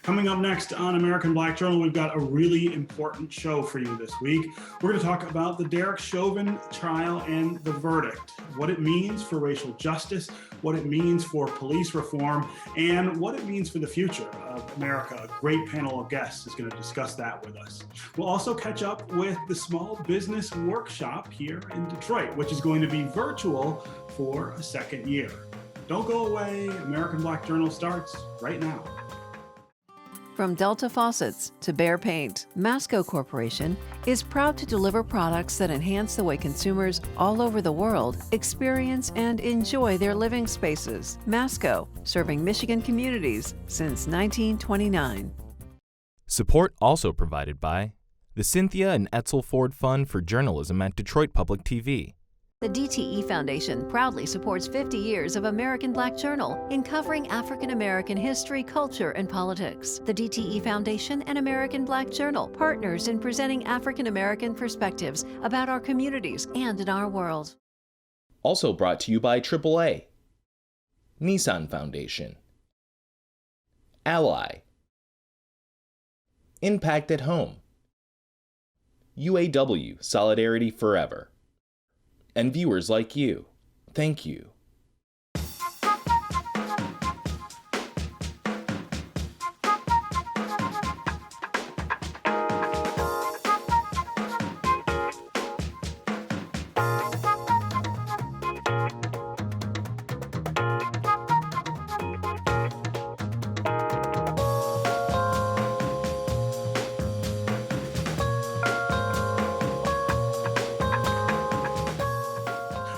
Coming up next on American Black Journal, we've got a really important show for you this week. We're going to talk about the Derek Chauvin trial and the verdict, what it means for racial justice, what it means for police reform, and what it means for the future of America. A great panel of guests is going to discuss that with us. We'll also catch up with the Small Business Workshop here in Detroit, which is going to be virtual for a second year. Don't go away. American Black Journal starts right now. From Delta Faucets to Behr Paint, MASCO Corporation is proud to deliver products that enhance the way consumers all over the world experience and enjoy their living spaces. MASCO, serving Michigan communities since 1929. Support also provided by the Cynthia and Etzel Ford Fund for Journalism at Detroit Public TV. The DTE Foundation proudly supports 50 years of American Black Journal in covering African American history, culture, and politics. The DTE Foundation and American Black Journal, partners in presenting African American perspectives about our communities and in our world. Also brought to you by AAA, NISSAN Foundation, Ally, Impact at Home, UAW Solidarity Forever, and viewers like you. Thank you.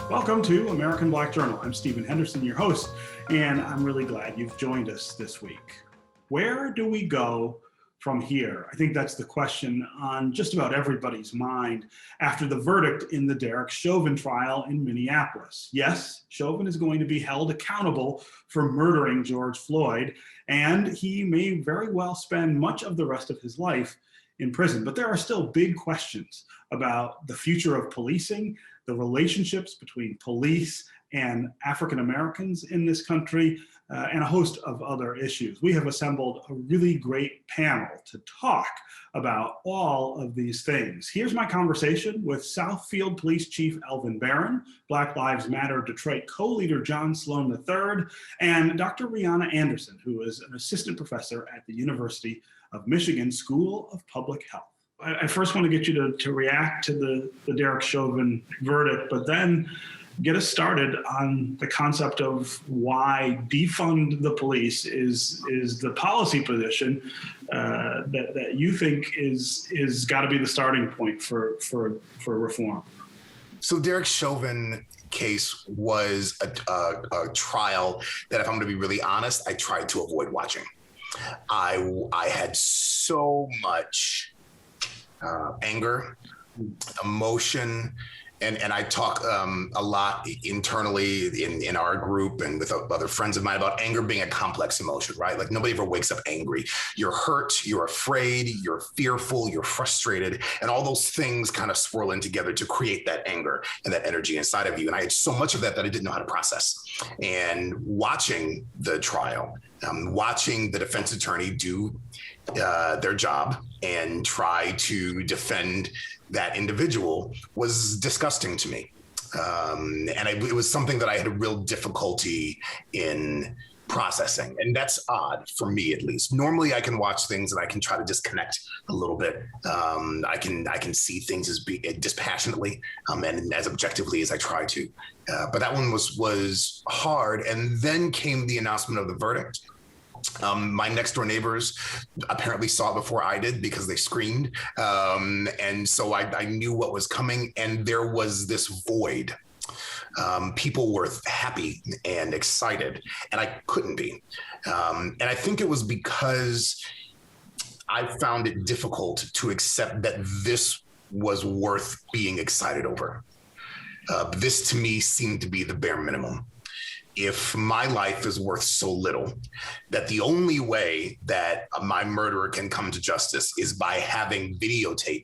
Welcome to American Black Journal. I'm Stephen Henderson, your host, and I'm really glad you've joined us this week. Where do we go from here? I think that's the question on just about everybody's mind after the verdict in the Derek Chauvin trial in Minneapolis. Yes, Chauvin is going to be held accountable for murdering George Floyd, and he may very well spend much of the rest of his life in prison. But there are still big questions about the future of policing, the relationships between police and African Americans in this country, and a host of other issues. We have assembled a really great panel to talk about all of these things. Here's my conversation with Southfield Police Chief Elvin Barron, Black Lives Matter Detroit co-leader John Sloan III, and Dr. Rihanna Anderson, who is an assistant professor at the University of Michigan School of Public Health. I first want to get you to react to the Derek Chauvin verdict, but then get us started on the concept of why defund the police is the policy position that you think is got to be the starting point for reform. So Derek Chauvin case was a trial that, if I'm going to be really honest, I tried to avoid watching. I had so much anger, emotion, and I talk a lot internally in our group and with other friends of mine about anger being a complex emotion, right? Like nobody ever wakes up angry. You're hurt, you're afraid, you're fearful, you're frustrated, and all those things kind of swirl in together to create that anger and that energy inside of you. And I had so much of that I didn't know how to process. And watching the trial, watching the defense attorney do their job and try to defend that individual was disgusting to me. It was something that I had a real difficulty in processing. And that's odd for me, at least. Normally I can watch things and I can try to disconnect a little bit. I can see things as dispassionately and as objectively as I try to. But that one was hard. And then came the announcement of the verdict. My next door neighbors apparently saw it before I did because they screamed. And so I knew what was coming, and there was this void. People were happy and excited, and I couldn't be. And I think it was because I found it difficult to accept that this was worth being excited over. This to me seemed to be the bare minimum. If my life is worth so little that the only way that my murderer can come to justice is by having videotape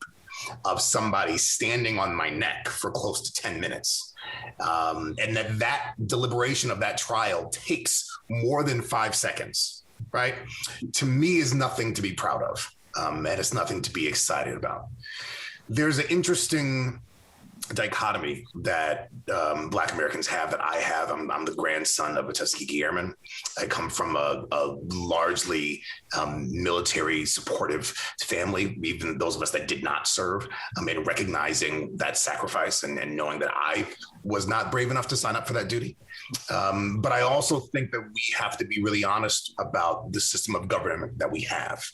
of somebody standing on my neck for close to 10 minutes, and that deliberation of that trial takes more than 5 seconds, right, to me is nothing to be proud of, and it's nothing to be excited about. There's an interesting dichotomy that Black Americans have, that I have. I'm the grandson of a Tuskegee Airman. I come from a largely military supportive family, even those of us that did not serve, and recognizing that sacrifice and knowing that I was not brave enough to sign up for that duty. But I also think that we have to be really honest about the system of government that we have.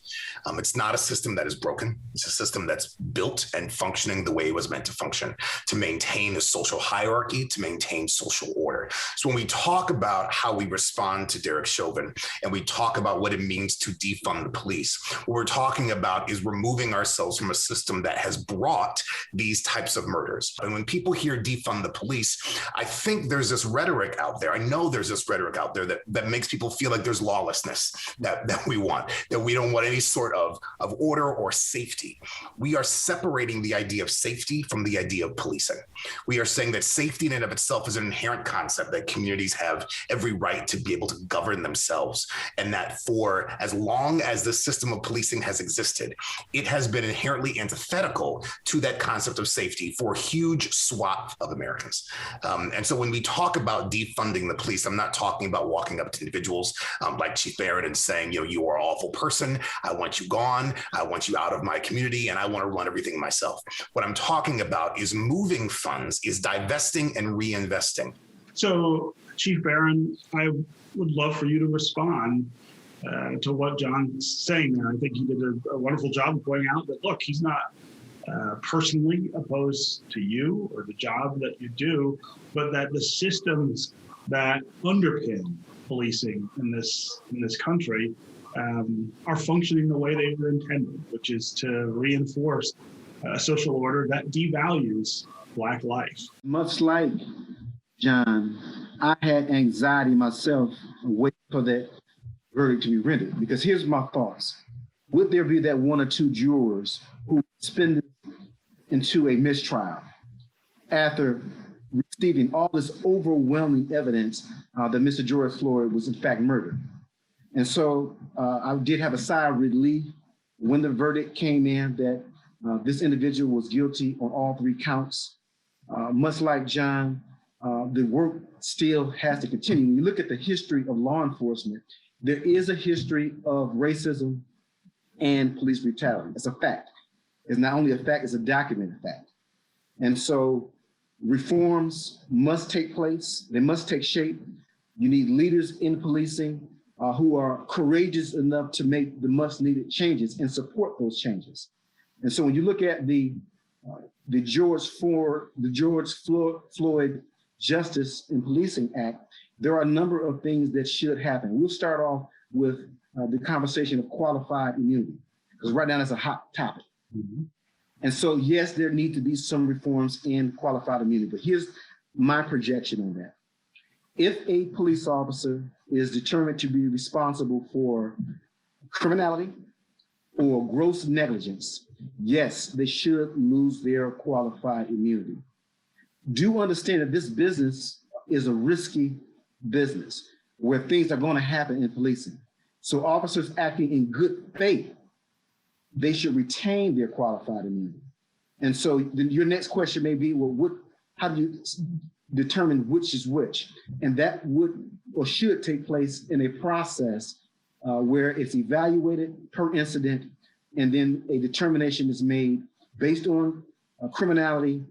It's not a system that is broken. It's a system that's built and functioning the way it was meant to function, to maintain a social hierarchy, to maintain social order. So when we talk about how we respond to Derek Chauvin, and we talk about what it means to defund the police, what we're talking about is removing ourselves from a system that has brought these types of murders. And when people hear defund the police, I think there's this rhetoric out there. I know there's this rhetoric out there that makes people feel like there's lawlessness that we want, that we don't want any sort of order or safety. We are separating the idea of safety from the idea of policing. We are saying that safety in and of itself is an inherent concept, that communities have every right to be able to govern themselves, and that for as long as the system of policing has existed, it has been inherently antithetical to that concept of safety for a huge swath of Americans. And so when we talk about defunding the police, I'm not talking about walking up to individuals like Chief Barrett and saying, you are an awful person. I want you gone. I want you out of my community, and I want to run everything myself. What I'm talking about is moving funds, is divesting and reinvesting. So, Chief Barron, I would love for you to respond to what John's saying there. I think he did a wonderful job of pointing out that, look, he's not personally opposed to you or the job that you do, but that the systems that underpin policing in this country are functioning the way they were intended, which is to reinforce a social order that devalues Black life. Much like John, I had anxiety myself waiting for that verdict to be rendered, because here's my thoughts. Would there be that one or two jurors who spin into a mistrial after receiving all this overwhelming evidence that Mr. George Floyd was in fact murdered? And so I did have a sigh of relief when the verdict came in that this individual was guilty on all three counts. Much like John, the work still has to continue. When you look at the history of law enforcement, there is a history of racism and police brutality. It's a fact. It's not only a fact, it's a documented fact. And so reforms must take place. They must take shape. You need leaders in policing who are courageous enough to make the much needed changes and support those changes. And so when you look at the George Floyd Justice in Policing Act, there are a number of things that should happen. We'll start off with the conversation of qualified immunity, because right now that's a hot topic. Mm-hmm. And so, yes, there need to be some reforms in qualified immunity, but here's my projection on that. If a police officer is determined to be responsible for criminality or gross negligence, yes, they should lose their qualified immunity. Do understand that this business is a risky business where things are going to happen in policing. So officers acting in good faith, they should retain their qualified immunity. And so then your next question may be, well, how do you determine which is which? And that would or should take place in a process where it's evaluated per incident, and then a determination is made based on criminality,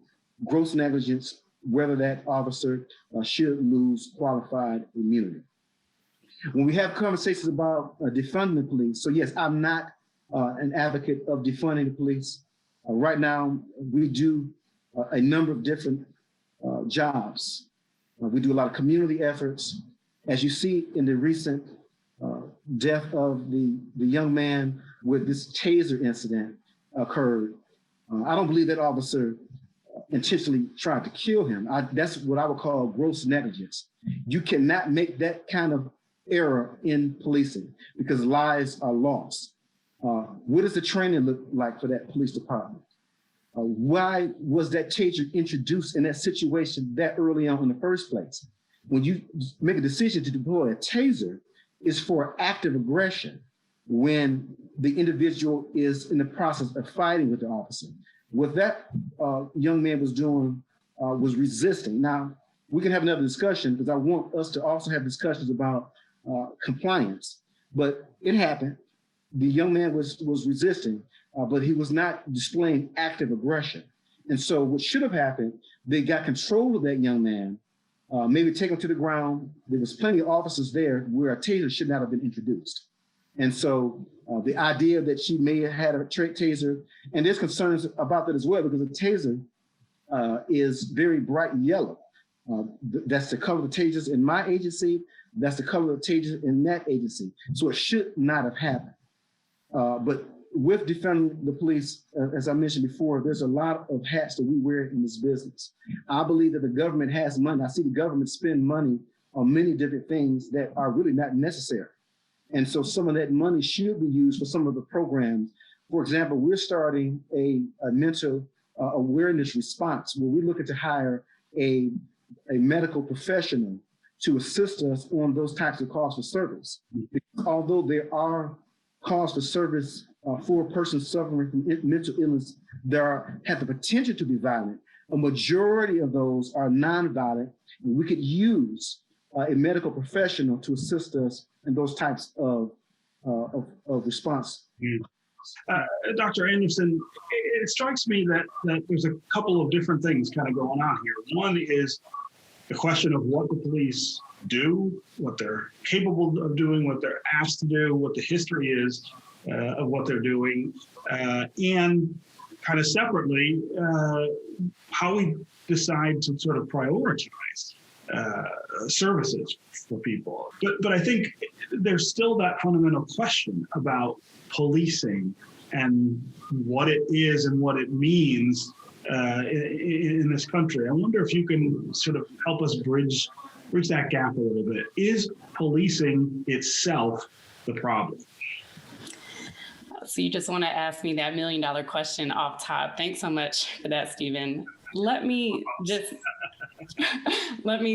gross negligence, whether that officer should lose qualified immunity. When we have conversations about defunding the police, so yes, I'm not an advocate of defunding the police. Right now, we do a number of different jobs. We do a lot of community efforts. As you see in the recent death of the young man with this taser incident occurred, I don't believe that officer intentionally tried to kill him. That's what I would call gross negligence. You cannot make that kind of error in policing because lives are lost. What does the training look like for that police department? Why was that taser introduced in that situation that early on in the first place? When you make a decision to deploy a taser, is for active aggression when the individual is in the process of fighting with the officer. What that young man was doing was resisting. Now, we can have another discussion because I want us to also have discussions about compliance, but it happened. The young man was resisting, but he was not displaying active aggression. And so what should have happened, they got control of that young man, maybe take him to the ground. There was plenty of officers there where a taser should not have been introduced. And so the idea that she may have had a taser, and there's concerns about that as well, because a taser is very bright yellow. That's the color of the tasers in my agency. That's the color of the tasers in that agency. So it should not have happened. But with defunding the police, as I mentioned before, there's a lot of hats that we wear in this business. I believe that the government has money. I see the government spend money on many different things that are really not necessary. And so some of that money should be used for some of the programs. For example, we're starting a mental awareness response where we're looking to hire a medical professional to assist us on those types of calls for service. Because although there are calls for service for a person suffering from mental illness that have the potential to be violent, a majority of those are nonviolent, and we could use a medical professional to assist us in those types of response. Dr. Anderson, it strikes me that there's a couple of different things kind of going on here. One is the question of what the police do, what they're capable of doing, what they're asked to do, what the history is of what they're doing, and kind of separately, how we decide to sort of prioritize services for people. But I think there's still that fundamental question about policing and what it is and what it means in this country. I wonder if you can sort of help us bridge that gap a little bit. Is policing itself the problem? So you just want to ask me that $1 million question off top. Thanks so much for that, Stephen. Let me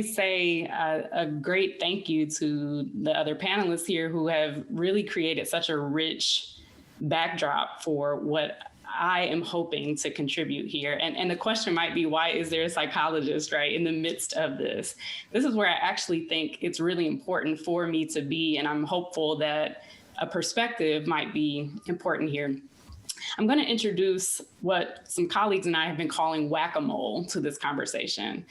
say a great thank you to the other panelists here who have really created such a rich backdrop for what I am hoping to contribute here. And the question might be, why is there a psychologist, right, in the midst of this? This is where I actually think it's really important for me to be, and I'm hopeful that a perspective might be important here. I'm going to introduce what some colleagues and I have been calling whack-a-mole to this conversation.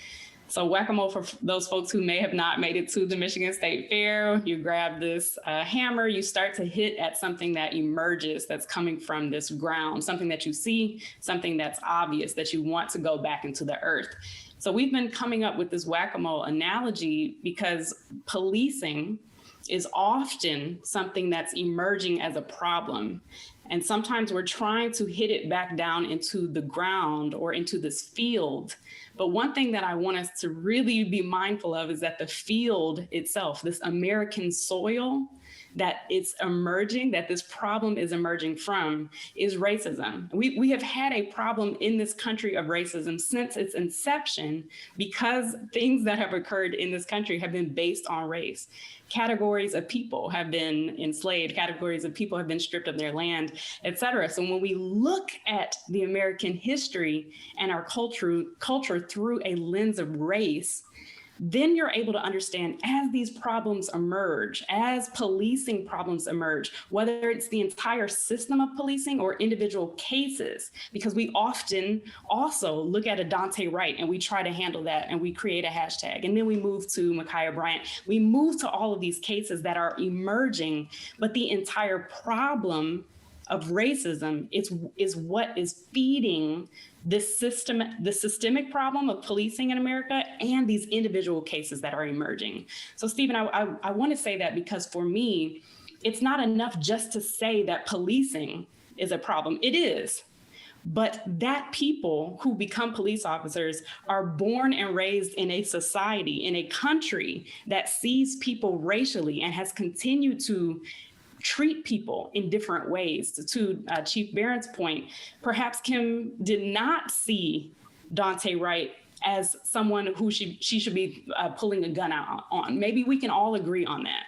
So whack-a-mole, for those folks who may have not made it to the Michigan State Fair, you grab this hammer, you start to hit at something that emerges, that's coming from this ground, something that you see, something that's obvious, that you want to go back into the earth. So we've been coming up with this whack-a-mole analogy because policing is often something that's emerging as a problem. And sometimes we're trying to hit it back down into the ground or into this field. But one thing that I want us to really be mindful of is that the field itself, this American soil that it's emerging, that this problem is emerging from, is racism. We have had a problem in this country of racism since its inception because things that have occurred in this country have been based on race. Categories of people have been enslaved, categories of people have been stripped of their land, et cetera. So when we look at the American history and our culture through a lens of race, then you're able to understand as these problems emerge, as policing problems emerge, whether it's the entire system of policing or individual cases, because we often also look at a Dante Wright and we try to handle that and we create a hashtag. And then we move to Ma'Khia Bryant. We move to all of these cases that are emerging, but the entire problem of racism is what is feeding this system, the systemic problem of policing in America and these individual cases that are emerging. So Stephen, I want to say that because for me, it's not enough just to say that policing is a problem. It is. But that people who become police officers are born and raised in a society, in a country that sees people racially and has continued to treat people in different ways. To Chief Barron's point, perhaps Kim did not see Dante Wright as someone who she should be pulling a gun out on. Maybe we can all agree on that.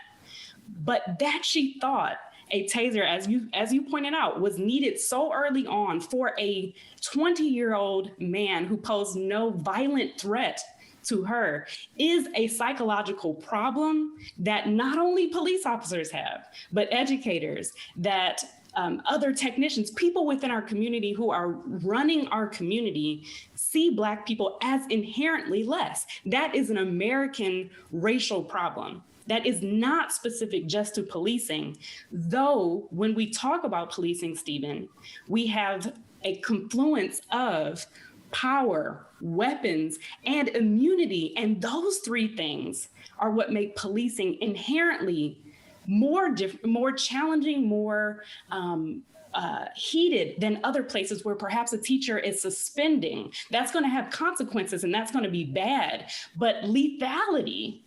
but that she thought a taser, as you pointed out, was needed so early on for a 20-year-old man who posed no violent threat to her, is a psychological problem that not only police officers have, but educators, that other technicians, people within our community who are running our community, see Black people as inherently less. That is an American racial problem. That is not specific just to policing. Though, when we talk about policing, Stephen, we have a confluence of power, weapons, and immunity. And those three things are what make policing inherently more challenging, more heated than other places where perhaps a teacher is suspending. That's going to have consequences and that's going to be bad. But lethality,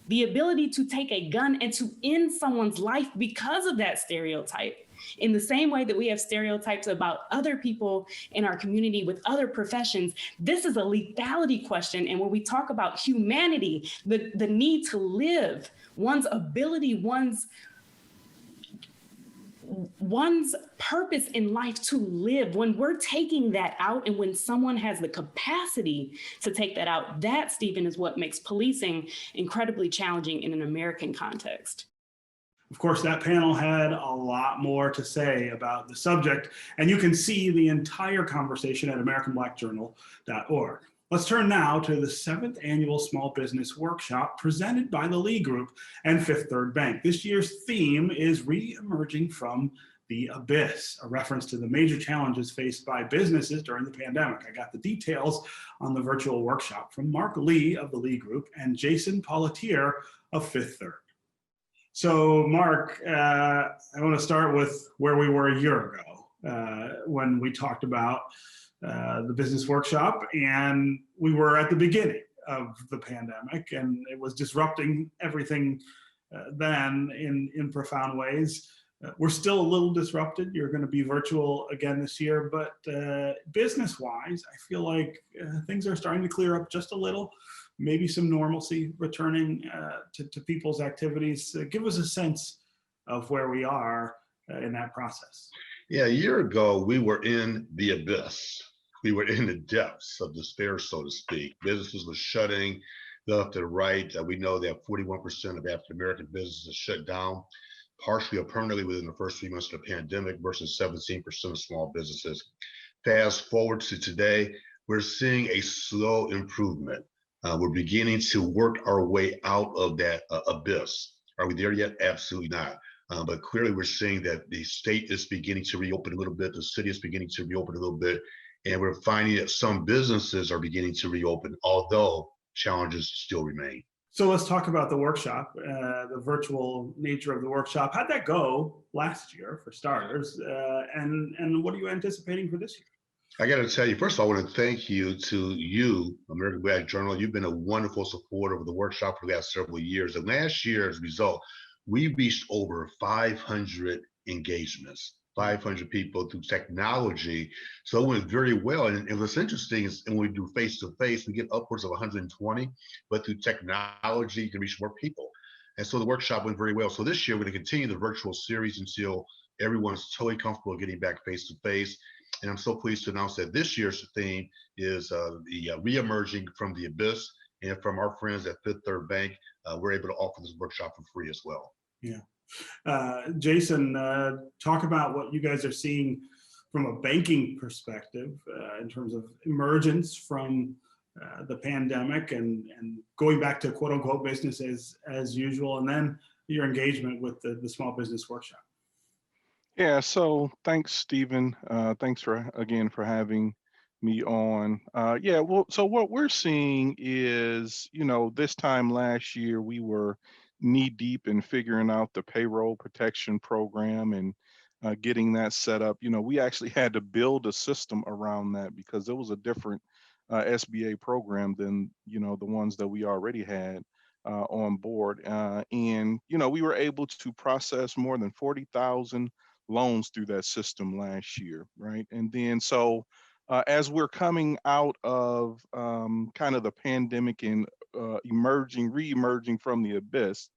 the ability to take a gun and to end someone's life because of that stereotype, in the same way that we have stereotypes about other people in our community with other professions, this is a lethality question. And when we talk about humanity, the need to live, one's ability, one's purpose in life to live, when we're taking that out and when someone has the capacity to take that out, that, Stephen, is what makes policing incredibly challenging in an American context. Of course, that panel had a lot more to say about the subject, and you can see the entire conversation at AmericanBlackJournal.org. Let's turn now to the 7th Annual Small Business Workshop presented by the Lee Group and Fifth Third Bank. This year's theme is Re-emerging from the Abyss, a reference to the major challenges faced by businesses during the pandemic. I got the details on the virtual workshop from Mark Lee of the Lee Group and Jason Pauletier of Fifth Third. So, Mark, I want to start with where we were a year ago when we talked about the business workshop, and we were at the beginning of the pandemic, and it was disrupting everything then in profound ways. We're still a little disrupted. You're going to be virtual again this year, but business-wise, I feel like things are starting to clear up just a little. Maybe some normalcy returning to people's activities. Give us a sense of where we are in that process. Yeah, a year ago, we were in the abyss. We were in the depths of despair, so to speak. Businesses were shutting left and right. We know that 41% of African-American businesses shut down, partially or permanently within the first 3 months of the pandemic versus 17% of small businesses. Fast forward to today, we're seeing a slow improvement. We're beginning to work our way out of that abyss. Are we there yet? Absolutely not. But clearly we're seeing that the state is beginning to reopen a little bit. The city is beginning to reopen a little bit. And we're finding that some businesses are beginning to reopen, although challenges still remain. So let's talk about the workshop, the virtual nature of the workshop. How'd that go last year, for starters? And what are you anticipating for this year? I got to tell you, first of all, I want to thank you, American Black Journal. You've been a wonderful supporter of the workshop for the last several years. And last year, as a result, we reached over 500 engagements, 500 people through technology. So it went very well. And what's interesting is when we do face-to-face, we get upwards of 120, but through technology, you can reach more people. And so the workshop went very well. So this year, we're going to continue the virtual series until everyone's totally comfortable getting back face-to-face. And I'm so pleased to announce that this year's theme is the re-emerging from the abyss. And from our friends at Fifth Third Bank, we're able to offer this workshop for free as well. Yeah. Jason, talk about what you guys are seeing from a banking perspective in terms of emergence from the pandemic and going back to quote unquote business as usual, and then your engagement with the small business workshop. Yeah, so thanks, Stephen. Thanks again for having me on. So what we're seeing is, this time last year, we were knee deep in figuring out the payroll protection program and getting that set up. We actually had to build a system around that because it was a different SBA program than, the ones that we already had on board. And we were able to process more than 40,000 loans through that system last year, right? And then so as we're coming out of kind of the pandemic and re-emerging from the abyss,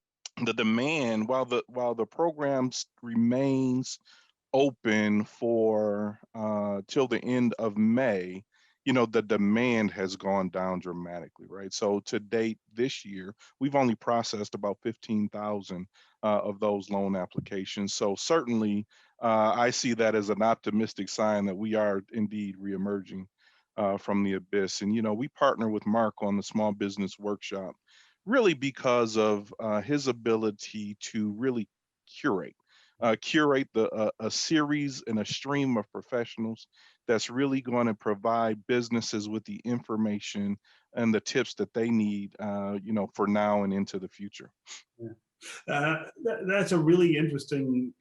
the demand, while the programs remains open for till the end of May, the demand has gone down dramatically, right? So to date this year, we've only processed about 15,000 of those loan applications. So certainly, I see that as an optimistic sign that we are indeed reemerging from the abyss. And we partner with Mark on the Small Business Workshop, really because of his ability to really curate a series and a stream of professionals that's really going to provide businesses with the information and the tips that they need, for now and into the future. That's a really interesting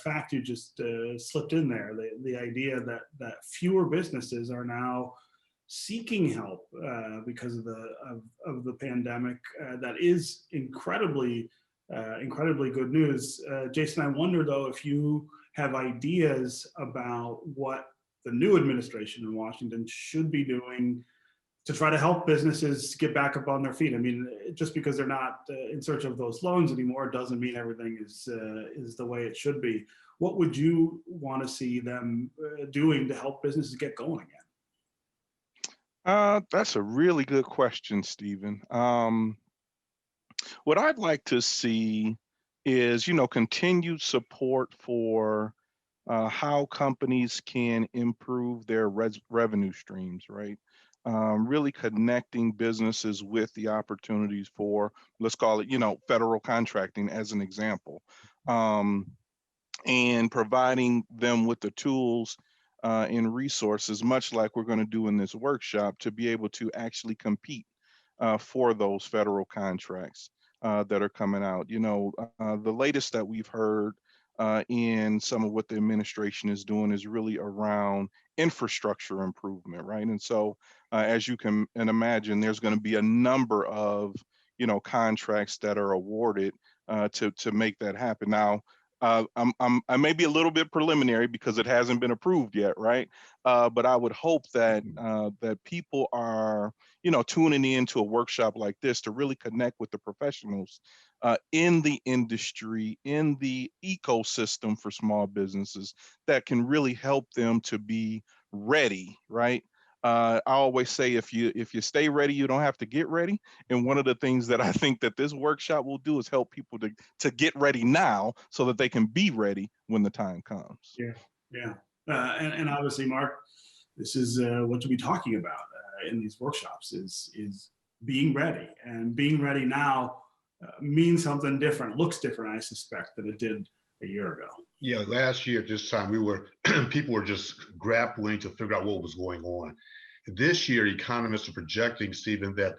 fact you just slipped in there. The idea that fewer businesses are now seeking help because of the pandemic. That is incredibly good news. Jason, I wonder though if you have ideas about what the new administration in Washington should be doing to try to help businesses get back up on their feet. I mean, just because they're not in search of those loans anymore doesn't mean everything is the way it should be. What would you want to see them doing to help businesses get going again? That's a really good question, Stephen. What I'd like to see is, continued support for how companies can improve their revenue streams, right? Really connecting businesses with the opportunities for, let's call it, federal contracting as an example, and providing them with the tools and resources, much like we're going to do in this workshop, to be able to actually compete for those federal contracts that are coming out. The latest that we've heard in some of what the administration is doing is really around infrastructure improvement, right? And so, as you can imagine, there's going to be a number of contracts that are awarded to make that happen. Now, I may be a little bit preliminary because it hasn't been approved yet, right? But I would hope that that people are, tuning into a workshop like this to really connect with the professionals in the industry, in the ecosystem for small businesses that can really help them to be ready, right? I always say if you stay ready, you don't have to get ready. And one of the things that I think that this workshop will do is help people to get ready now so that they can be ready when the time comes. Yeah. And obviously, Mark, this is what we'll be talking about in these workshops is being ready, and being ready now means something different, looks different, I suspect, than it did a year ago. Yeah, last year at this time, people were just grappling to figure out what was going on. This year, economists are projecting, Stephen, that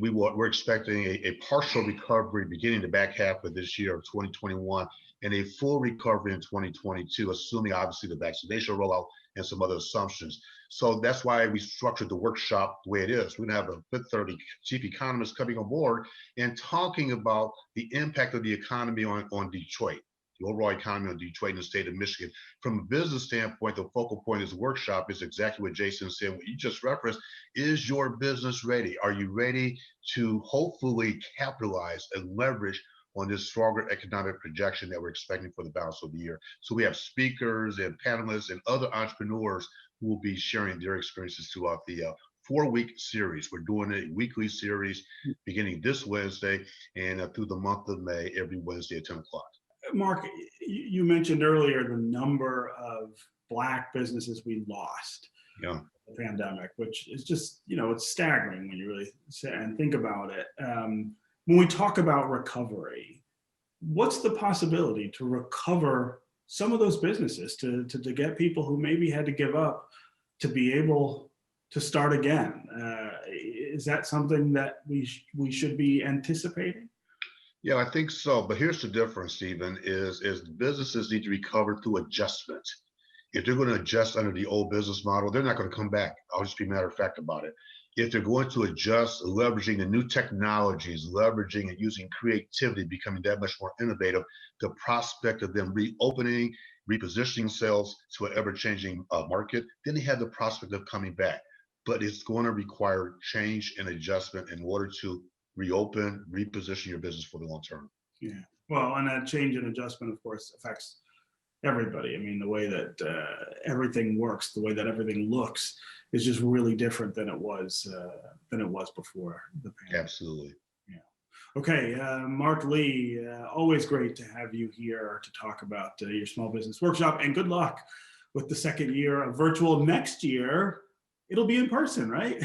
we're expecting a partial recovery beginning the back half of this year of 2021 and a full recovery in 2022, assuming obviously the vaccination rollout and some other assumptions. So that's why we structured the workshop the way it is. We're going to have a good 30 chief economists coming on board and talking about the impact of the economy on Detroit, the overall economy on Detroit and the state of Michigan. From a business standpoint, the focal point of this workshop is exactly what Jason said, what you just referenced. Is your business ready? Are you ready to hopefully capitalize and leverage on this stronger economic projection that we're expecting for the balance of the year? So we have speakers and panelists and other entrepreneurs who will be sharing their experiences throughout the 4-week series. We're doing a weekly series beginning this Wednesday and through the month of May, every Wednesday at 10 o'clock. Mark, you mentioned earlier the number of Black businesses we lost in the pandemic, which is just, it's staggering when you really sit and think about it. When we talk about recovery, what's the possibility to recover some of those businesses, to get people who maybe had to give up to be able to start again? Is that something that we should be anticipating? Yeah, I think so. But here's the difference, Stephen, is businesses need to recover through adjustment. If they're going to adjust under the old business model, they're not going to come back. I'll just be matter of fact about it. If they're going to adjust, leveraging the new technologies, leveraging and using creativity, becoming that much more innovative, the prospect of them reopening, repositioning themselves to an ever-changing market, then they have the prospect of coming back. But it's going to require change and adjustment in order to reopen, reposition your business for the long term. Yeah. Well, and that change and adjustment, of course, affects everybody. I mean, the way that everything works, the way that everything looks, is just really different than it was before the pandemic. Absolutely. Okay, Mark Lee, always great to have you here to talk about your small business workshop, and good luck with the second year of virtual. Next year, it'll be in person, right?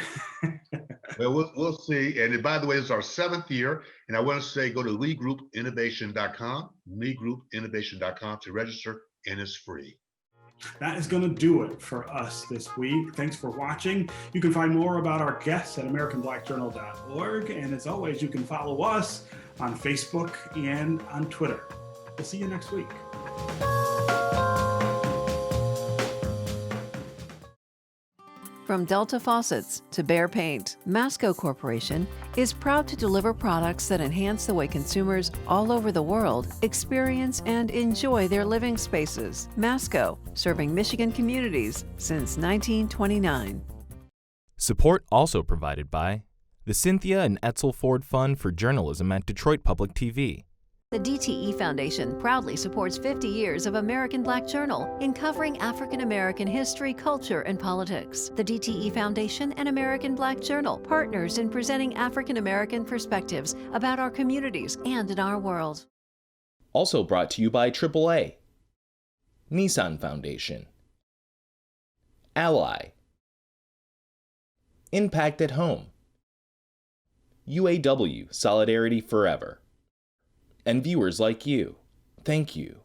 Well, we'll see. And by the way, this is our 7th year. And I want to say, go to leagroupinnovation.com to register, and it's free. That is going to do it for us this week. Thanks for watching. You can find more about our guests at AmericanBlackJournal.org. And as always, you can follow us on Facebook and on Twitter. We'll see you next week. From Delta faucets to Behr paint, MASCO Corporation is proud to deliver products that enhance the way consumers all over the world experience and enjoy their living spaces. MASCO, serving Michigan communities since 1929. Support also provided by the Cynthia and Etzel Ford Fund for Journalism at Detroit Public TV. The DTE Foundation proudly supports 50 years of American Black Journal in covering African American history, culture, and politics. The DTE Foundation and American Black Journal, partners in presenting African American perspectives about our communities and in our world. Also brought to you by AAA, NISSAN Foundation, Ally, Impact at Home, UAW Solidarity Forever, and viewers like you. Thank you.